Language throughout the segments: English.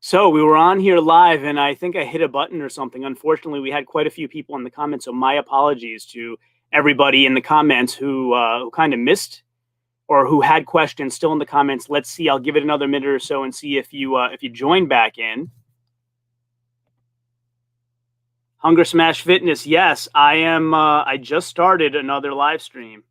So we were on here live, and I think I hit a button or something. Unfortunately, we had quite a few people in the comments, so my apologies to everybody in the comments who kind of missed or who had questions still in the comments. Let's see. I'll give it another minute or so and see if you join back in. Hunger Smash Fitness. Yes, I am. I just started another live stream.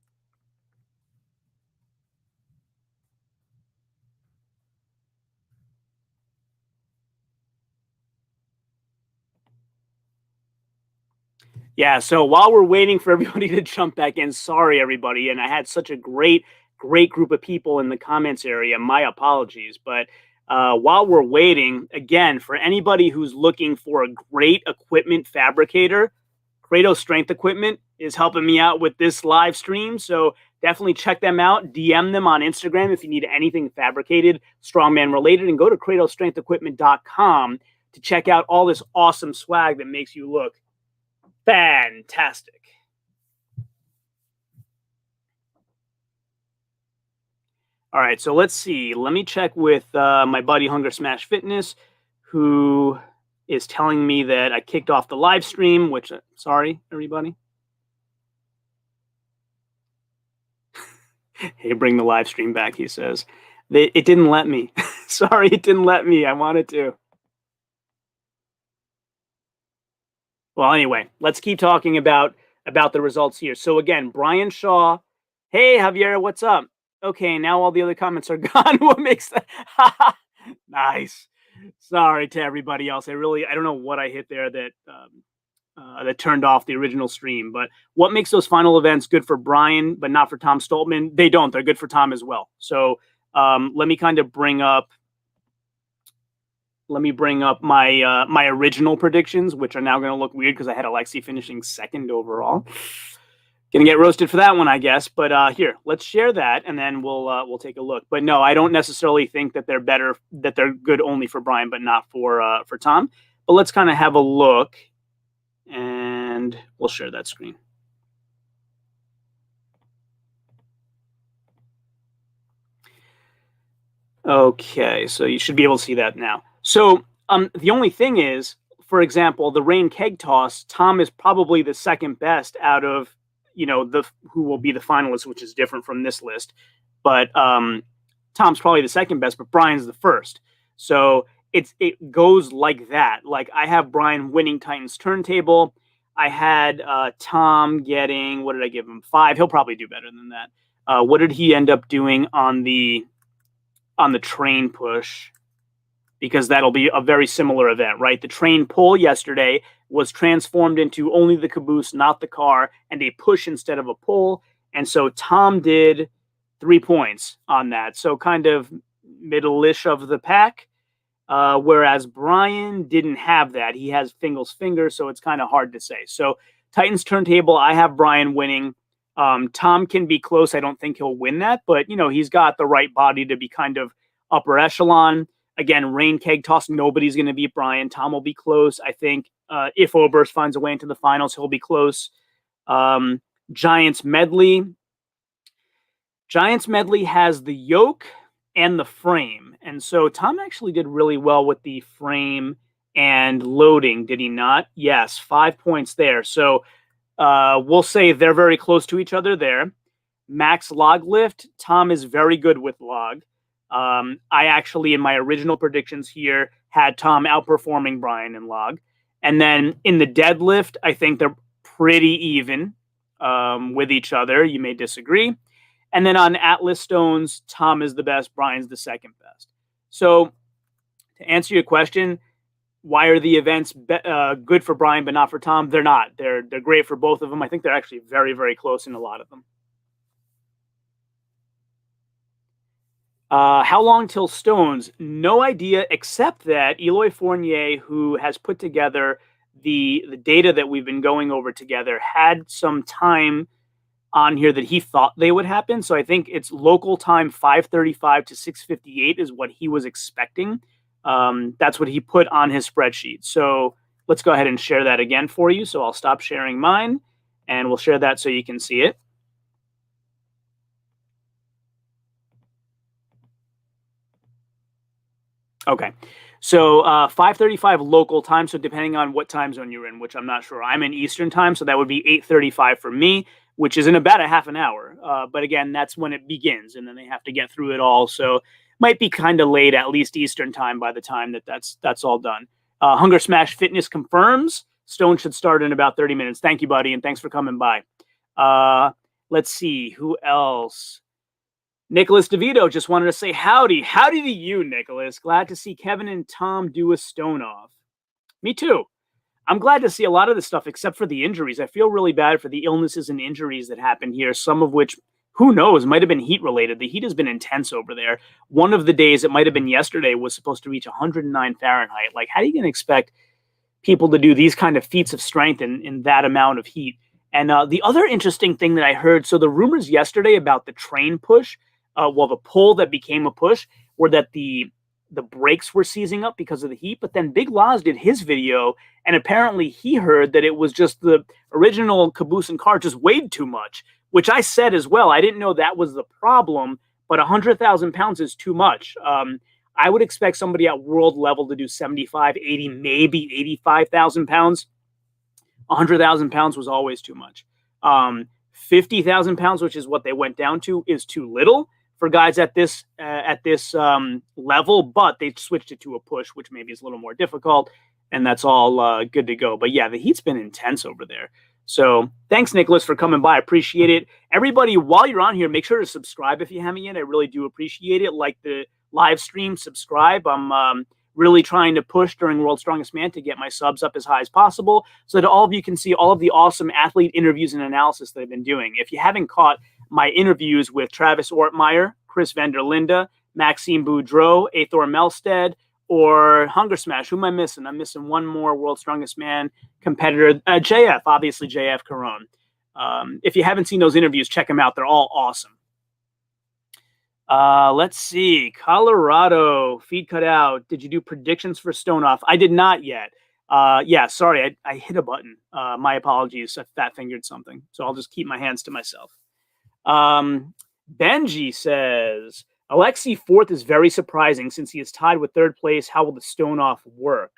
Yeah, so while we're waiting for everybody to jump back in, sorry everybody, and I had such a great group of people in the comments area. My apologies, but while we're waiting, again, for anybody who's looking for a great equipment fabricator, Kratos Strength Equipment is helping me out with this live stream, so definitely check them out. DM them on Instagram if you need anything fabricated, strongman related, and go to KratosStrengthEquipment.com to check out all this awesome swag that makes you look fantastic. All right, so let's see. Let me check with my buddy Hunger Smash Fitness, who is telling me that I kicked off the live stream, which, sorry, everybody. Hey, bring the live stream back, he says. It didn't let me. Sorry, it didn't let me. I wanted to. Well, anyway, let's keep talking about the results here. So again, Brian Shaw. Hey, Javier, what's up? Okay, now all the other comments are gone. What makes that? Nice. Sorry to everybody else. I don't know what I hit there that that turned off the original stream. But what makes those final events good for Brian, but not for Tom Stoltman? They don't. They're good for Tom as well. So let me kind of bring up. Let me bring up my my original predictions, which are now going to look weird because I had Alexi finishing second overall. Gonna get roasted for that one, I guess. But here, let's share that, and then we'll take a look. But no, I don't necessarily think that they're better, that they're good only for Brian, but not for Tom. But let's kind of have a look, and we'll share that screen. Okay, so you should be able to see that now. So the only thing is, for example, the rain keg toss, Tom is probably the second best out of, you know, who will be the finalists, which is different from this list. But Tom's probably the second best, but Brian's the first. So it goes like that. Like I have Brian winning Titans turntable. I had Tom getting, what did I give him? 5. He'll probably do better than that. What did he end up doing on the train push? Because that'll be a very similar event, right? The train pull yesterday was transformed into only the caboose, not the car, and a push instead of a pull. And so Tom did 3 points on that. So kind of middle-ish of the pack. Whereas Brian didn't have that. He has Fingal's finger, so it's kind of hard to say. So Titans turntable, I have Brian winning. Tom can be close. I don't think he'll win that, but you know, he's got the right body to be kind of upper echelon. Again, rain keg toss, nobody's going to beat Brian. Tom will be close. I think if Oberst finds a way into the finals, he'll be close. Giants medley. Giants medley has the yoke and the frame. And so Tom actually did really well with the frame and loading, did he not? Yes, 5 points there. So we'll say they're very close to each other there. Max log lift, Tom is very good with log. I actually, in my original predictions here, had Tom outperforming Brian in log. And then in the deadlift, I think they're pretty even with each other. You may disagree. And then on Atlas stones, Tom is the best, Brian's the second best. So to answer your question, why are the events good for Brian but not for Tom? They're not. They're great for both of them. I think they're actually very, very close in a lot of them. How long till stones? No idea, except that Eloi Fournier, who has put together the data that we've been going over together, had some time on here that he thought they would happen. So I think it's local time 5:35 to 6:58 is what he was expecting. That's what he put on his spreadsheet. So let's go ahead and share that again for you. So I'll stop sharing mine, and we'll share that so you can see it. Okay, So 5:35 local time. So depending on what time zone you're in, which I'm not sure. I'm in Eastern time, so that would be 8:35 for me, which is in about a half an hour. But again, that's when it begins, and then they have to get through it all. So might be kind of late, at least Eastern time, by the time that's all done. Hunger Smash Fitness confirms Stone should start in about 30 minutes. Thank you, buddy, and thanks for coming by. Let's see who else. Nicholas DeVito just wanted to say howdy. Howdy to you, Nicholas. Glad to see Kevin and Tom do a Stone off. Me too. I'm glad to see a lot of this stuff, except for the injuries. I feel really bad for the illnesses and injuries that happened here, some of which, who knows, might have been heat related. The heat has been intense over there. One of the days, it might have been yesterday, was supposed to reach 109 Fahrenheit. Like, how are you going to expect people to do these kind of feats of strength in that amount of heat? And the other interesting thing that I heard, so the rumors yesterday about the train push, the pull that became a push, were that the brakes were seizing up because of the heat. But then Big Laz did his video, and apparently he heard that it was just the original caboose and car just weighed too much, which I said as well. I didn't know that was the problem, but 100,000 pounds is too much. I would expect somebody at world level to do 75, 80, maybe 85,000 pounds. 100,000 pounds was always too much. 50,000 pounds, which is what they went down to, is too little for guys at this level, but they switched it to a push, which maybe is a little more difficult, and that's all good to go. But yeah, the heat's been intense over there. So thanks, Nicholas, for coming by. I appreciate it. Everybody, while you're on here, make sure to subscribe if you haven't yet. I really do appreciate it. Like the live stream, subscribe. I'm really trying to push during World's Strongest Man to get my subs up as high as possible so that all of you can see all of the awesome athlete interviews and analysis that I've been doing. If you haven't caught my interviews with Travis Ortmeyer, Chris van der Linde, Maxime Boudreau, Athor Melstead, or Hunger Smash. Who am I missing? I'm missing one more World's Strongest Man competitor. JF, obviously JF Caron. If you haven't seen those interviews, check them out. They're all awesome. Let's see. Colorado, feed cut out. Did you do predictions for Stone Off? I did not yet. Yeah, sorry. I hit a button. My apologies. I fat-fingered something. So I'll just keep my hands to myself. Benji says, Alexi fourth is very surprising since he is tied with third place. How will the Stone Off work?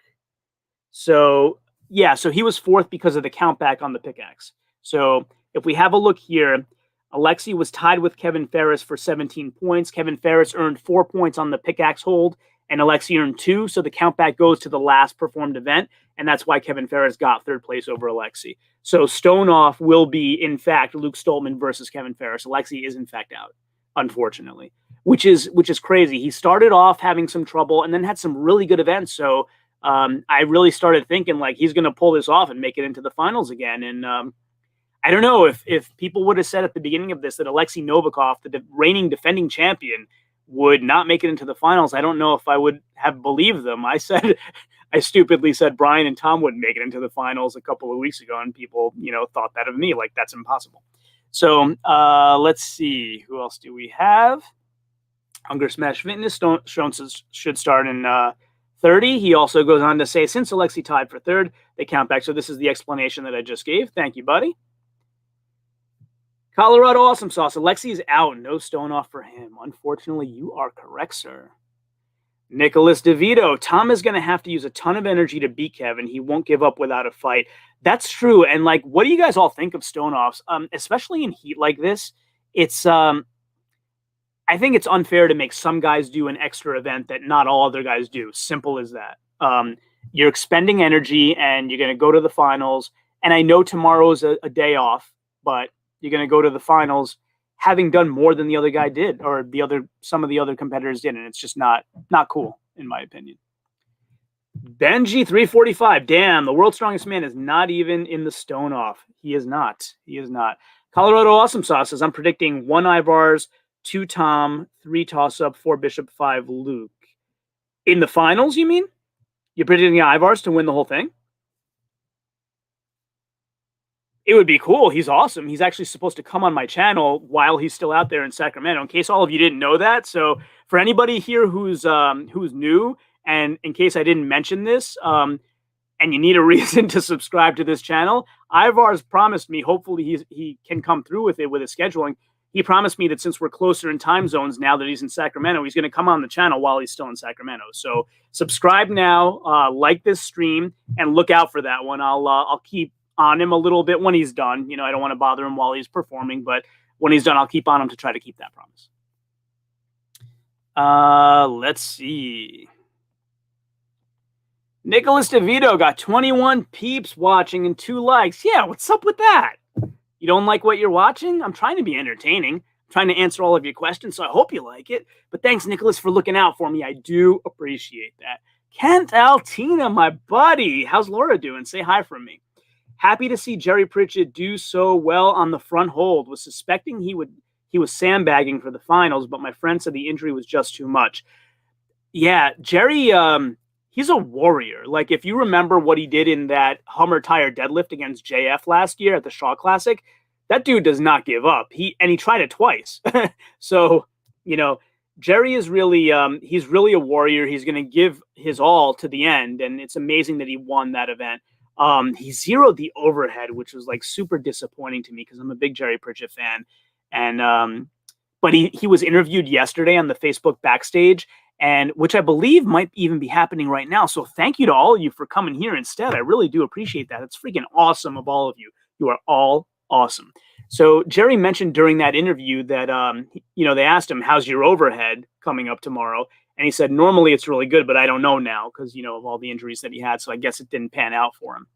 So, yeah, so he was fourth because of the count back on the pickaxe. So if we have a look here, Alexi was tied with Kevin Ferris for 17 points. Kevin Ferris earned 4 points on the pickaxe hold, and Alexi earned 2. So the count back goes to the last performed event, and that's why Kevin Ferris got third place over Alexi. So Stone Off will be, in fact, Luke Stoltman versus Kevin Ferris. Alexi is, in fact, out, unfortunately, which is crazy. He started off having some trouble and then had some really good events. So I really started thinking, like, he's going to pull this off and make it into the finals again. And I don't know if people would have said at the beginning of this that Alexei Novikov, the reigning defending champion, would not make it into the finals. I don't know if I would have believed them. I stupidly said Brian and Tom wouldn't make it into the finals a couple of weeks ago, and people, thought that of me, like that's impossible. So let's see, who else do we have? Hunger Smash Fitness should start in 30. He also goes on to say, since Alexei tied for third, they count back. So this is the explanation that I just gave. Thank you, buddy. Colorado Awesome Sauce. Alexi is out. No Stone Off for him. Unfortunately, you are correct, sir. Nicholas DeVito. Tom is going to have to use a ton of energy to beat Kevin. He won't give up without a fight. That's true. And, like, what do you guys all think of Stone Offs? Especially in heat like this, it's I think it's unfair to make some guys do an extra event that not all other guys do. Simple as that. You're expending energy, and you're going to go to the finals. And I know tomorrow's a day off, but you're going to go to the finals having done more than the other guy did, or some of the other competitors did, and it's just not cool, in my opinion. Benji 345. Damn, the world's strongest man is not even in the Stone Off. He is not. He is not. Colorado Awesome Sauce says, I'm predicting 1 Ivars, 2 Tom, 3 Toss-Up, 4 Bishop, 5 Luke. In the finals, you mean? You're predicting Ivars to win the whole thing? It would be cool. He's awesome. He's actually supposed to come on my channel while he's still out there in Sacramento, in case all of you didn't know that. So for anybody here who's new, and in case I didn't mention this, and you need a reason to subscribe to this channel, Ivar's promised me, hopefully he can come through with it with his scheduling. he promised me that since we're closer in time zones now that he's in Sacramento, he's going to come on the channel while he's still in Sacramento. So subscribe now, like this stream, and look out for that one. I'll keep on him a little bit when he's done. I don't want to bother him while he's performing, but when he's done, I'll keep on him to try to keep that promise. Let's see. Nicholas DeVito got 21 peeps watching and 2 likes. Yeah, what's up with that? You don't like what you're watching? I'm trying to be entertaining. I'm trying to answer all of your questions, so I hope you like it. But thanks, Nicholas, for looking out for me. I do appreciate that. Kent Altina, my buddy. How's Laura doing? Say hi from me. Happy to see Jerry Pritchett do so well on the front hold. Was suspecting he was sandbagging for the finals, but my friend said the injury was just too much. Yeah, Jerry, he's a warrior. Like, if you remember what he did in that Hummer tire deadlift against JF last year at the Shaw Classic, that dude does not give up. He tried it twice. So, Jerry is really, he's really a warrior. He's going to give his all to the end, and it's amazing that he won that event. He zeroed the overhead, which was like super disappointing to me because I'm a big Jerry Pritchett fan. And but he was interviewed yesterday on the Facebook backstage, and which I believe might even be happening right now. So thank you to all of you for coming here instead. I really do appreciate that. It's freaking awesome of all of you. You are all awesome. So Jerry mentioned during that interview that they asked him, how's your overhead coming up tomorrow? And he said, normally it's really good, but I don't know now because, of all the injuries that he had. So I guess it didn't pan out for him.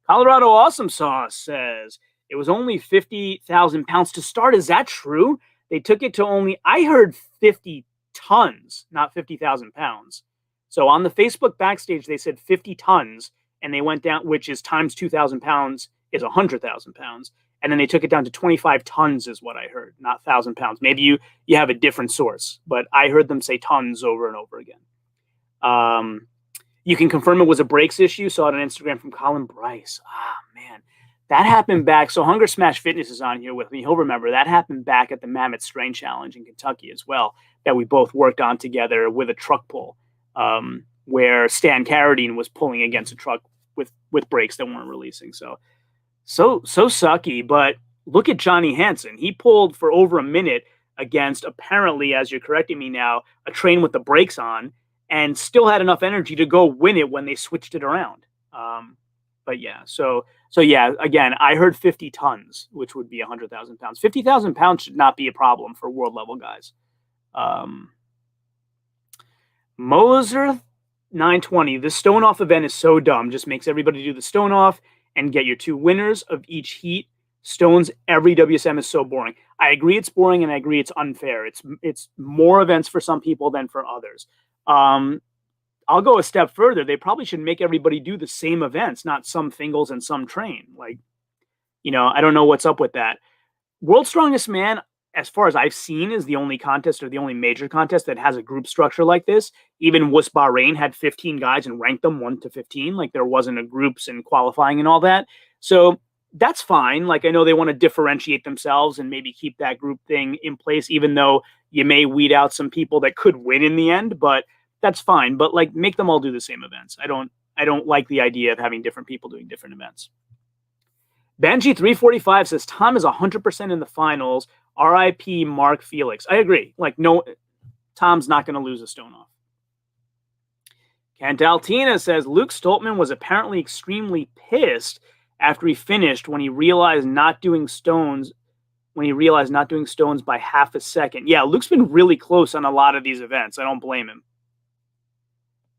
Colorado Awesome Sauce says, it was only 50,000 pounds to start. Is that true? They took it to I heard 50 tons, not 50,000 pounds. So on the Facebook backstage, they said 50 tons, and they went down, which is times 2,000 pounds is 100,000 pounds. And then they took it down to 25 tons is what I heard, not 1,000 pounds. Maybe you have a different source, but I heard them say tons over and over again. You can confirm it was a brakes issue. Saw it on Instagram from Colin Bryce. Man, that happened back. So Hunger Smash Fitness is on here with me. He'll remember that happened back at the Mammoth Strain Challenge in Kentucky as well, that we both worked on together with a truck pull, where Stan Carradine was pulling against a truck with brakes that weren't releasing. So sucky, but look at Johnny Hansen. He pulled for over a minute against, apparently, as you're correcting me now, a train with the brakes on, and still had enough energy to go win it when they switched it around. But yeah, so yeah, again, I heard 50 tons, which would be 100,000 pounds. 50,000 pounds should not be a problem for world level guys. Moser 920, the stone off event is so dumb. Just makes everybody do the stone off and get your 2 winners of each heat. Stones, every WSM is so boring. I agree it's boring, and I agree it's unfair. It's more events for some people than for others. I'll go a step further. They probably should make everybody do the same events, not some singles and some train. Like, I don't know what's up with that. World's Strongest Man, as far as I've seen, is the only contest or the only major contest that has a group structure like this. Even WUS Bahrain had 15 guys and ranked them 1 to 15. Like, there wasn't a groups and qualifying and all that. So that's fine. Like, I know they want to differentiate themselves and maybe keep that group thing in place, even though you may weed out some people that could win in the end, but that's fine. But like, make them all do the same events. I don't like the idea of having different people doing different events. Benji 345 says Tom is 100% in the finals. RIP Mark Felix. I agree. Like, no, Tom's not going to lose a stone off. Kent Altina says Luke Stoltman was apparently extremely pissed after he finished when he realized not doing stones by half a second. Yeah, Luke's been really close on a lot of these events. I don't blame him.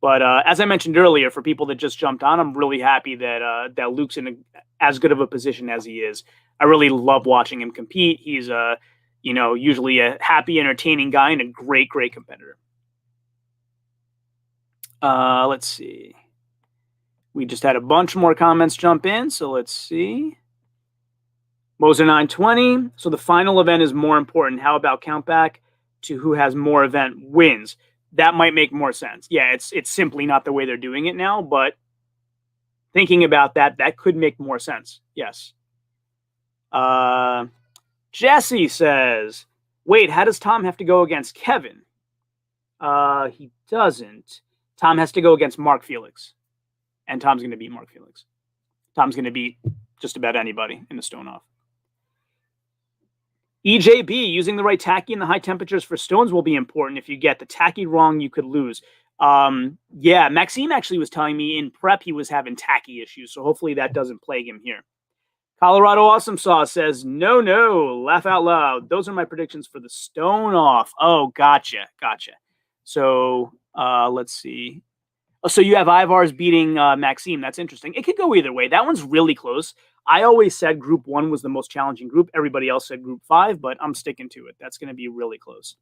But as I mentioned earlier, for people that just jumped on, I'm really happy that Luke's in as good of a position as he is. I really love watching him compete. He's usually a happy, entertaining guy and a great, great competitor. Let's see. We just had a bunch more comments jump in, so let's see. Moser 920. So the final event is more important. How about count back to who has more event wins? That might make more sense. Yeah, it's simply not the way they're doing it now, but thinking about that could make more sense. Yes. Jesse says, wait, how does Tom have to go against Kevin? He doesn't. Tom has to go against Mark Felix. And Tom's going to beat Mark Felix. Tom's going to beat just about anybody in the stone off. EJB, using the right tacky in the high temperatures for stones will be important. If you get the tacky wrong, you could lose. Yeah, Maxime actually was telling me in prep he was having tacky issues, so hopefully that doesn't plague him here. Colorado Awesome Sauce says, no, laugh out loud. Those are my predictions for the stone off. Oh, gotcha. So let's see. Oh, so you have Ivars beating Maxime. That's interesting. It could go either way. That one's really close. I always said Group 1 was the most challenging group. Everybody else said Group 5, but I'm sticking to it. That's going to be really close.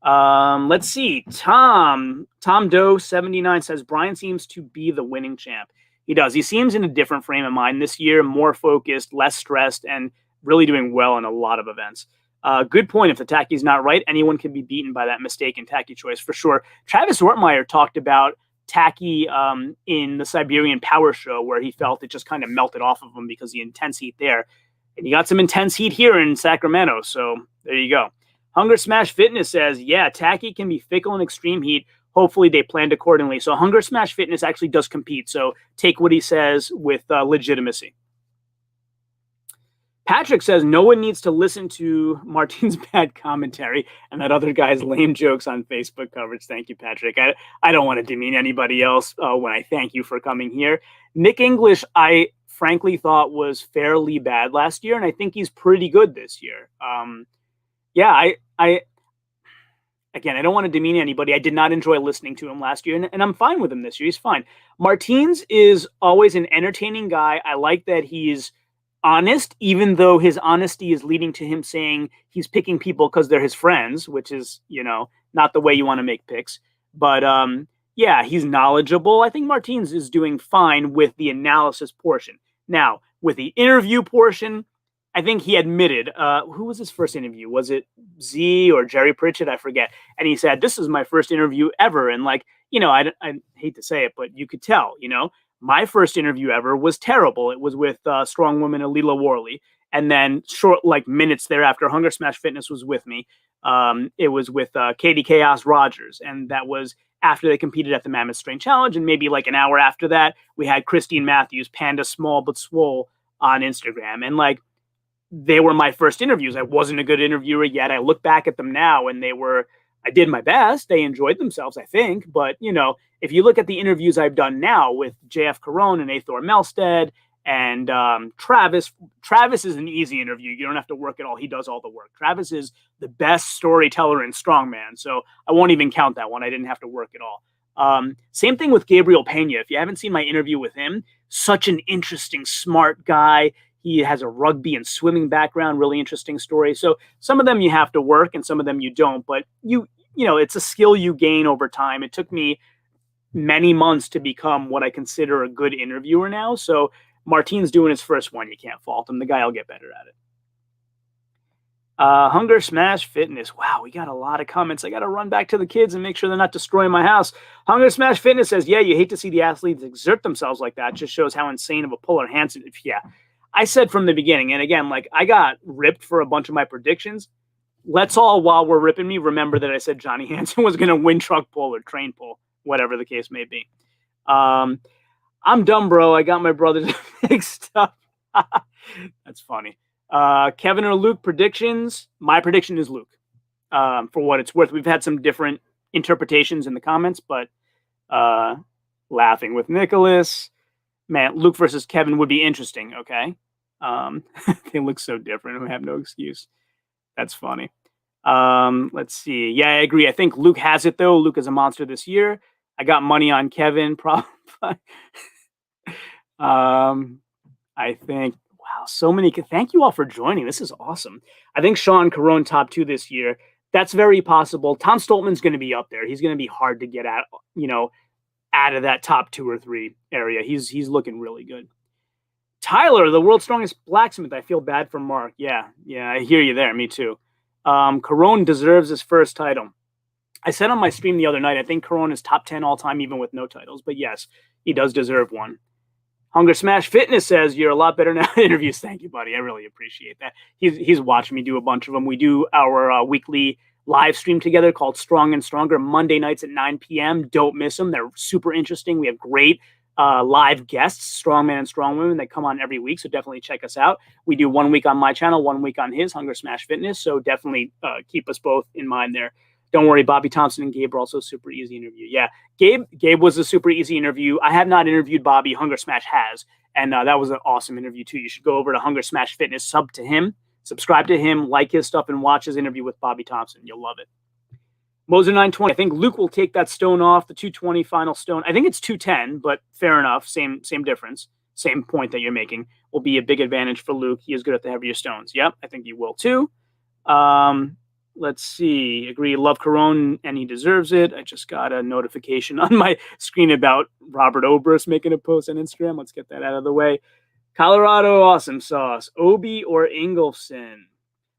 Let's see. Tom Doe 79 says Brian seems to be the winning champ. He does. He seems in a different frame of mind this year, more focused, less stressed, and really doing well in a lot of events. Good point. If the tacky's not right, anyone can be beaten by that mistaken tacky choice for sure. Travis Ortmeyer talked about tacky in the Siberian Power Show, where he felt it just kind of melted off of him because of the intense heat there. And you got some intense heat here in Sacramento. So there you go. Hunger Smash Fitness says, yeah, tacky can be fickle in extreme heat. Hopefully they planned accordingly. So Hunger Smash Fitness actually does compete. So take what he says with legitimacy. Patrick says no one needs to listen to Martin's bad commentary and that other guy's lame jokes on Facebook coverage. Thank you, Patrick. I don't want to demean anybody else when I thank you for coming here. Nick English, I frankly thought was fairly bad last year, and I think he's pretty good this year. Yeah, Again, I don't want to demean anybody. I did not enjoy listening to him last year, and I'm fine with him this year. He's fine. Martins is always an entertaining guy. I like that he's honest, even though his honesty is leading to him saying he's picking people because they're his friends, which is, not the way you want to make picks. But yeah, he's knowledgeable. I think Martins is doing fine with the analysis portion. Now, with the interview portion, I think he admitted, who was his first interview? Was it Z or Jerry Pritchett? I forget. And he said, this is my first interview ever. And I hate to say it, but you could tell, my first interview ever was terrible. It was with strong woman Alila Worley. And then minutes thereafter, Hunger Smash Fitness was with me. It was with Katie Chaos Rogers. And that was after they competed at the Mammoth Strength Challenge. And maybe an hour after that, we had Christine Matthews, Panda Small But Swole, on Instagram. And they were my first interviews. I wasn't a good interviewer yet. I look back at them now and I did my best. They enjoyed themselves, I think. But, if you look at the interviews I've done now with JF Caron and Athor Melstead and Travis is an easy interview. You don't have to work at all. He does all the work. Travis is the best storyteller in strongman. So I won't even count that one. I didn't have to work at all. Same thing with Gabriel Pena. If you haven't seen my interview with him, such an interesting, smart guy. He has a rugby and swimming background, really interesting story. So some of them you have to work and some of them you don't, but it's a skill you gain over time. It took me many months to become what I consider a good interviewer now. So Martin's doing his first one. You can't fault him. The guy will get better at it. Hunger Smash Fitness. Wow, we got a lot of comments. I got to run back to the kids and make sure they're not destroying my house. Hunger Smash Fitness says, yeah, you hate to see the athletes exert themselves like that. Just shows how insane of a puller Hansen. Yeah. I said from the beginning, and again, I got ripped for a bunch of my predictions. Let's all, while we're ripping me, remember that I said Johnny Hansen was going to win truck pull or train pull, whatever the case may be. I'm dumb, bro. I got my brothers mixed up. That's funny. Kevin or Luke predictions. My prediction is Luke. For what it's worth, we've had some different interpretations in the comments, but laughing with Nicholas. Man, Luke versus Kevin would be interesting, okay? They look so different. We have no excuse. That's funny. Let's see. Yeah, I agree. I think Luke has it, though. Luke is a monster this year. I got money on Kevin. Probably. I think, wow, so many. Thank you all for joining. This is awesome. I think Sean Caron top 2 this year. That's very possible. Tom Stoltman's going to be up there. He's going to be hard to get at, out of that top 2 or 3 area. He's looking really good. Tyler, the world's strongest blacksmith. I feel bad for Mark. Yeah, I hear you there. Me too. Caron deserves his first title. I said on my stream the other night, I think Caron is top 10 all time, even with no titles. But yes, he does deserve one. Hunger Smash Fitness says you're a lot better now at interviews. Thank you, buddy. I really appreciate that. He's watching me do a bunch of them. We do our weekly live stream together called Strong and Stronger Monday nights at 9 p.m. Don't miss them. They're super interesting. We have great live guests, strongmen and strongwomen that come on every week. So definitely check us out. We do 1 week on my channel, 1 week on his, Hunger Smash Fitness. So definitely keep us both in mind there. Don't worry, Bobby Thompson and Gabe are also super easy interview. Yeah, Gabe was a super easy interview. I have not interviewed Bobby. Hunger Smash has. And that was an awesome interview too. You should go over to Hunger Smash Fitness, sub to him, subscribe to him, like his stuff, and watch his interview with Bobby Thompson. You'll love it. Moser 920. I think Luke will take that stone off, the 220 final stone. I think it's 210, but fair enough. Same difference. Same point that you're making will be a big advantage for Luke. He is good at the heavier stones. Yep, I think he will too. Let's see. Agree. Love Corone, and he deserves it. I just got a notification on my screen about Robert Obrist making a post on Instagram. Let's get that out of the way. Colorado Awesome Sauce. Obi or Ingolfson?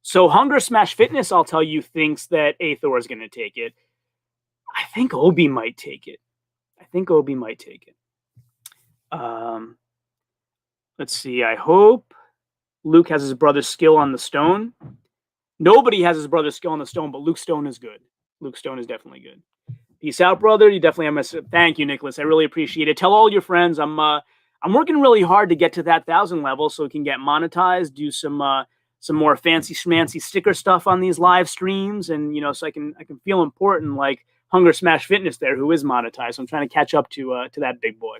So Hunger Smash Fitness, I'll tell you, thinks that Aethor is going to take it. I think Obi might take it. Let's see. I hope Luke has his brother's skill on the stone. Nobody has his brother's skill on the stone, but Luke's stone is good. Luke's stone is definitely good. Peace out, brother. You definitely have my... Thank you, Nicholas. I really appreciate it. Tell all your friends I'm working really hard to get to that 1,000 level so we can get monetized, do some more fancy schmancy sticker stuff on these live streams, and so I can feel important like Hunger Smash Fitness there, who is monetized. So I'm trying to catch up to that big boy.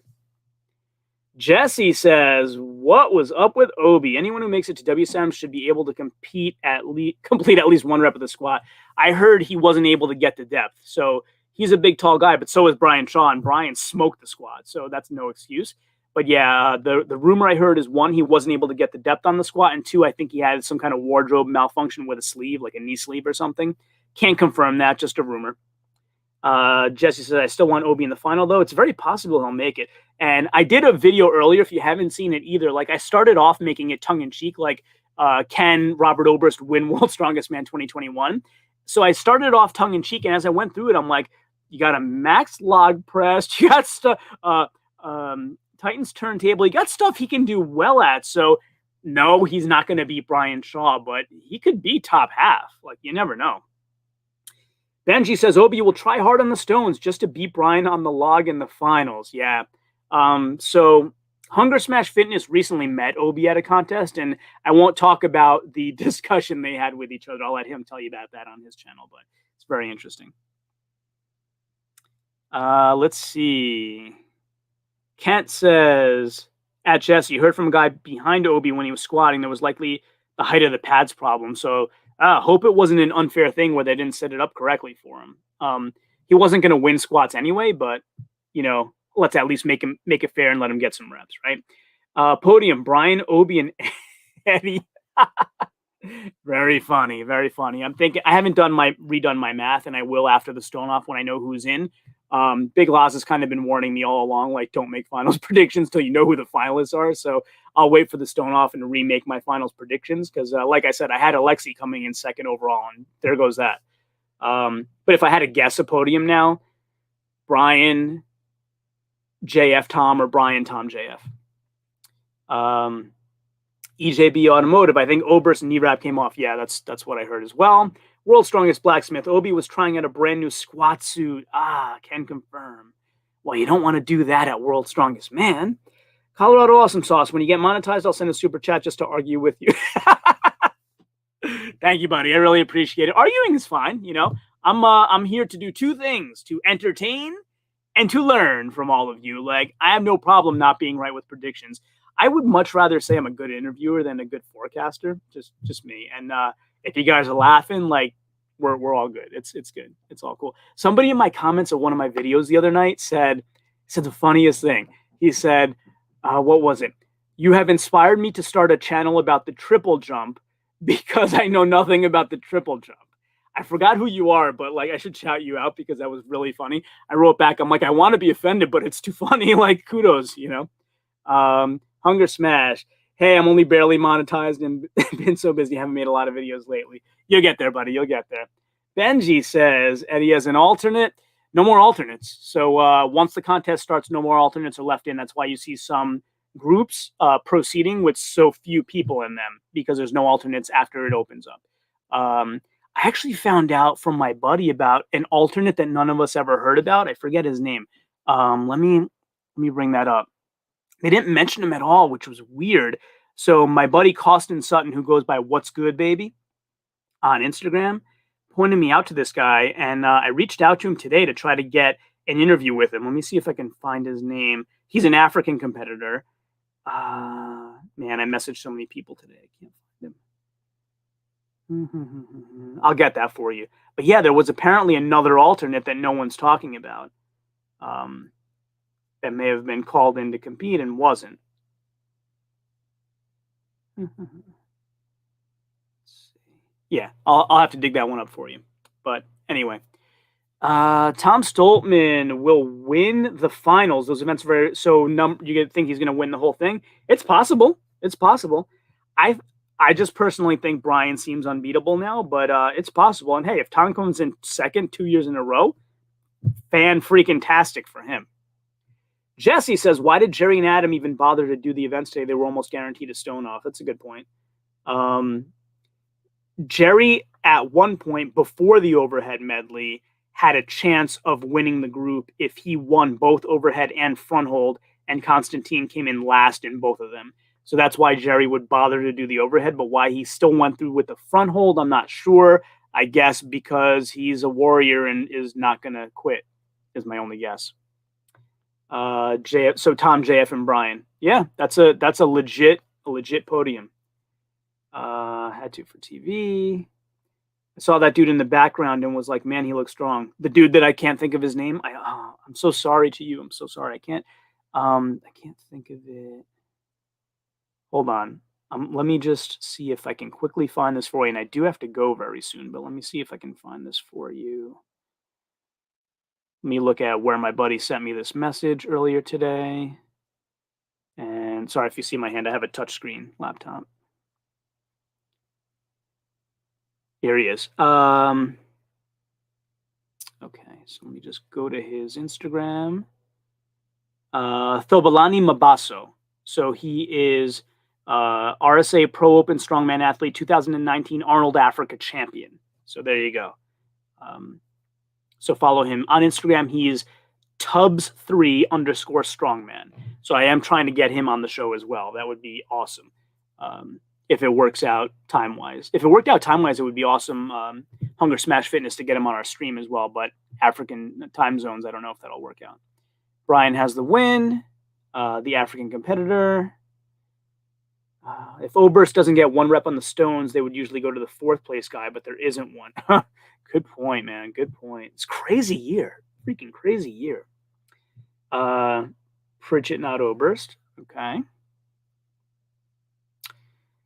Jesse says, what was up with Obi? Anyone who makes it to WSM should be able to complete at least one rep of the squat. I heard he wasn't able to get the depth. So he's a big, tall guy, but so is Brian Shaw, and Brian smoked the squat. So that's no excuse. But yeah, the rumor I heard is, 1, he wasn't able to get the depth on the squat, and 2, I think he had some kind of wardrobe malfunction with a sleeve, like a knee sleeve or something. Can't confirm that, just a rumor. Jesse says, I still want Obi in the final, though. It's very possible he'll make it. And I did a video earlier, if you haven't seen it either. Like, I started off making it tongue-in-cheek, like, can Robert Obrist win World's Strongest Man 2021? So I started off tongue-in-cheek, and as I went through it, I'm like, you got a max log press, you got stuff, Titans turntable, you got stuff he can do well at. So, no, he's not going to beat Brian Shaw, but he could be top half. Like, you never know. Benji says, Obi will try hard on the stones just to beat Brian on the log in the finals. Yeah. So Hunger Smash Fitness recently met Obi at a contest, and I won't talk about the discussion they had with each other. I'll let him tell you about that on his channel, but it's very interesting. Let's see. Kent says, at Jesse, you heard from a guy behind Obi when he was squatting. There was likely the height of the pads problem. So hope it wasn't an unfair thing where they didn't set it up correctly for him. He wasn't going to win squats anyway, but, let's at least make it fair and let him get some reps, right? Podium, Brian, Obi, and Eddie. Very funny, very funny. I'm thinking, I haven't redone my math, and I will after the stone off when I know who's in. Big Loz has kind of been warning me all along, like, don't make finals predictions till you know who the finalists are. So I'll wait for the stone off and remake my finals predictions because, like I said, I had Alexi coming in 2nd overall, and there goes that. But if I had to guess a podium now, Brian, JF, Tom, or Brian, Tom, JF. EJB Automotive, I think Obrist knee wrap came off. Yeah, that's what I heard as well. World's Strongest Blacksmith, Obi was trying out a brand new squat suit. Can confirm. Well, you don't want to do that at World's Strongest Man. Colorado Awesome Sauce, when you get monetized, I'll send a super chat just to argue with you. Thank you, buddy. I really appreciate it. Arguing is fine. I'm here to do 2 things: to entertain and to learn from all of you. Like, I have no problem not being right with predictions. I would much rather say I'm a good interviewer than a good forecaster. Just me. And if you guys are laughing, like, we're all good. It's good. It's all cool. Somebody in my comments of one of my videos the other night said the funniest thing. He said, what was it? You have inspired me to start a channel about the triple jump because I know nothing about the triple jump. I forgot who you are, but like, I should shout you out because that was really funny. I wrote back, I'm like, I want to be offended, but it's too funny. Like, kudos, Hunger Smash. Hey, I'm only barely monetized and been so busy. Haven't made a lot of videos lately. You'll get there, buddy. You'll get there. Benji says, Eddie has an alternate. No more alternates. So once the contest starts, no more alternates are left in. That's why you see some groups proceeding with so few people in them because there's no alternates after it opens up. I actually found out from my buddy about an alternate that none of us ever heard about. I forget his name. Let me Let me bring that up. They didn't mention him at all, which was weird. So my buddy Koston Sutton, who goes by What's Good Baby on Instagram, pointed me out to this guy, and I reached out to him today to try to get an interview with him. Let me see if I can find his name. He's an African competitor. Man, I messaged so many people today. I can't find him. I'll get that for you. But yeah, there was apparently another alternate that no one's talking about. That may have been called in to compete and wasn't. Yeah, I'll have to dig that one up for you. But anyway, Tom Stoltman will win the finals. Those events are you think he's going to win the whole thing? It's possible. It's possible. I just personally think Brian seems unbeatable now, but it's possible. And hey, if Tom comes in second 2 years in a row, fan-freaking-tastic for him. Jesse says, why did Jerry and Adam even bother to do the events today? They were almost guaranteed a stone off. That's a good point. Jerry, at one point before the overhead medley, had a chance of winning the group if he won both overhead and front hold, and Constantine came in last in both of them. So that's why Jerry would bother to do the overhead, but why he still went through with the front hold, I'm not sure. I guess because he's a warrior and is not going to quit, is my only guess. So Tom, JF, and Brian. Yeah, that's a legit podium. Had to for TV. I saw that dude in the background and was like, man, he looks strong. The dude that I can't think of his name. I'm so sorry to you. I'm so sorry. I can't think of it. Hold on. Let me just see if I can quickly find this for you. And I do have to go very soon, but let me see if I can find this for you. Let me look at where my buddy sent me this message earlier today. And sorry if you see my hand, I have a touchscreen laptop. Here he is. Okay, so let me just go to his Instagram. Thobalani Mabaso. So he is RSA Pro Open Strongman Athlete 2019 Arnold Africa Champion. So there you go. So follow him on Instagram. He is Tubbs3_strongman. So I am trying to get him on the show as well. That would be awesome. If it works out time-wise. If it worked out time-wise, it would be awesome. Hunger Smash Fitness to get him on our stream as well. But African time zones, I don't know if that'll work out. Brian has the win. The African competitor. If Oberst doesn't get one rep on the stones, they would usually go to the fourth place guy, but there isn't one. Good point, man. Good point. It's a crazy year. Freaking crazy year. Pritchett, not Oberst. Okay.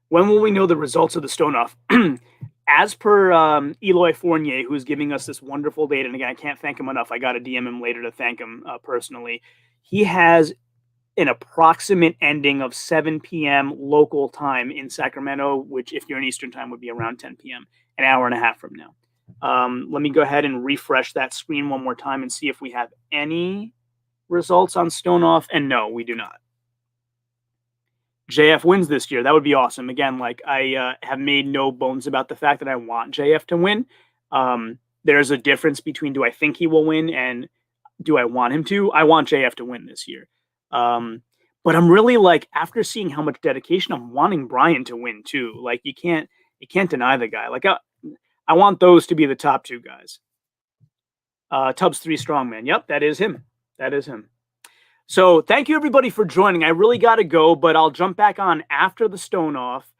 When will we know the results of the stone off? As per Eloi Fournier, who's giving us this wonderful data, and again, I can't thank him enough. I got to DM him later to thank him personally. He has an approximate ending of 7 p.m. local time in Sacramento, which if you're in Eastern time would be around 10 p.m., an hour and a half from now. Let me go ahead and refresh that screen one more time and see if we have any results on stone off. And no, we do not. JF wins this year. That would be awesome. Again, like I have made no bones about the fact that I want JF to win. There's a difference between do I think he will win and do I want him to? I want JF to win this year. But I'm really like, after seeing how much dedication, I'm wanting Brian to win too. Like you can't deny the guy. Like I want those to be the top two guys. Tubbs3 Strongman. Yep, that is him. That is him. So thank you everybody for joining. I really got to go, but I'll jump back on after the stone off,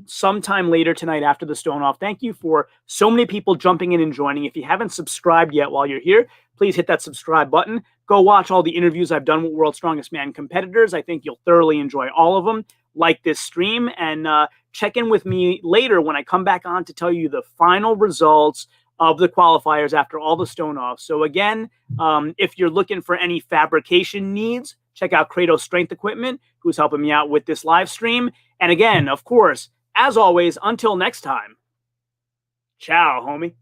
sometime later tonight after the stone off. Thank you for so many people jumping in and joining. If you haven't subscribed yet while you're here, please hit that subscribe button. Go watch all the interviews I've done with World's Strongest Man competitors. I think you'll thoroughly enjoy all of them. Like this stream and check in with me later when I come back on to tell you the final results of the qualifiers after all the stone off. So again, if you're looking for any fabrication needs, check out Kratos Strength Equipment, who's helping me out with this live stream. And again, of course, as always, until next time, ciao, homie.